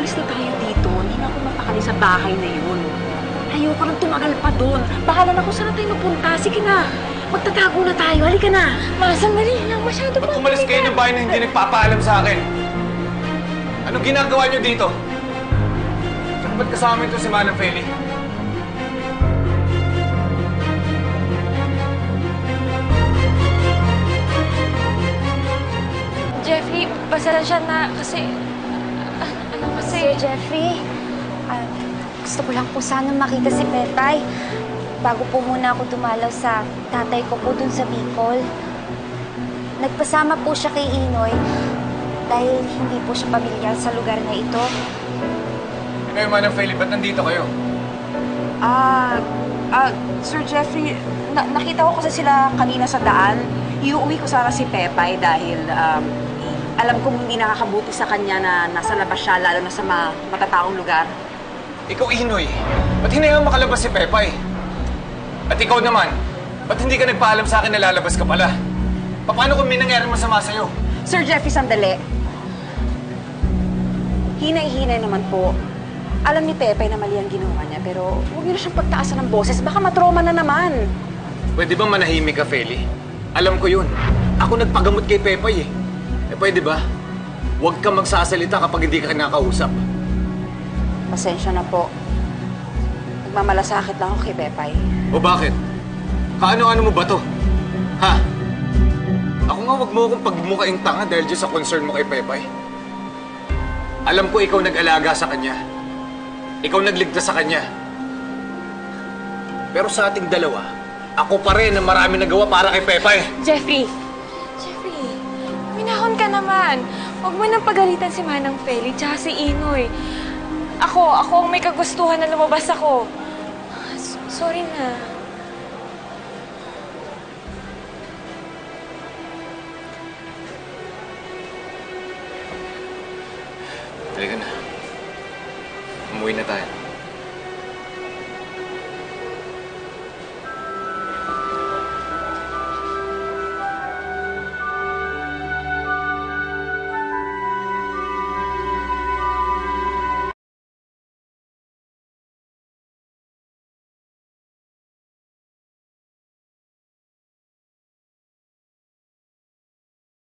umalis na tayo dito. Hindi na ako mapakali sa bahay na yun. Ayoko nang tumagal pa doon. Bahala na kung saan tayo mapunta. Sige na. Magtatago na tayo. Halika na. Ma, sandali lang. Masyado Ba't umalis kayo ng bahay na hindi nagpapaalam sa akin? Anong ginagawa niyo dito? Saan ba't kasama ito si Manang Feli? Jeffrey, pasensya na kasi... Sir Jeffrey, gusto ko lang po sana makita si Pepay bago po muna ako dumalaw sa tatay ko po dun sa Bicol. Nagpasama po siya kay Inoy dahil hindi po siya pamilyar sa lugar na ito. Kayo, Manang Feli, ba't nandito kayo? Sir Jeffrey, nakita ko kasi sila kanina sa daan. Iuwi ko sana si Pepay dahil alam kong hindi nakakabuti sa kanya na nasa labas siya, lalo na sa matataong lugar. Ikaw, Inoy, ba't hinayang makalabas si Pepay? At ikaw naman, ba't hindi ka nagpaalam sa akin na lalabas ka pala? Paano kung may nangyari masama sa'yo? Sir Jeffrey, sandali. Hinay-hinay naman po. Alam ni Pepay na mali ang ginawa niya, pero huwag niyo na siyang pagtaasan ng boses. Baka matroma na naman. Pwede ba manahimik ka, Feli? Alam ko yun. Ako nagpagamot kay Pepay eh. Pwede ba? Huwag kang magsasalita kapag hindi ka kinakausap. Pasensya na po. Nagmamalasakit lang ako kay Pepay. O bakit? Kaano-ano mo ba to? Ha? Ako nga, wag mo akong pagmukaing tanga dahil dyan sa concern mo kay Pepay. Alam ko ikaw nag-alaga sa kanya. Ikaw nagligtas sa kanya. Pero sa ating dalawa, ako pa rin ang marami nagawa para kay Pepay. Jeffrey, minahon ka naman. Huwag mo nang pagalitan si Manang Feli tsaka si Inoy. Ako ang may kagustuhan na lumabas ako. Sorry na.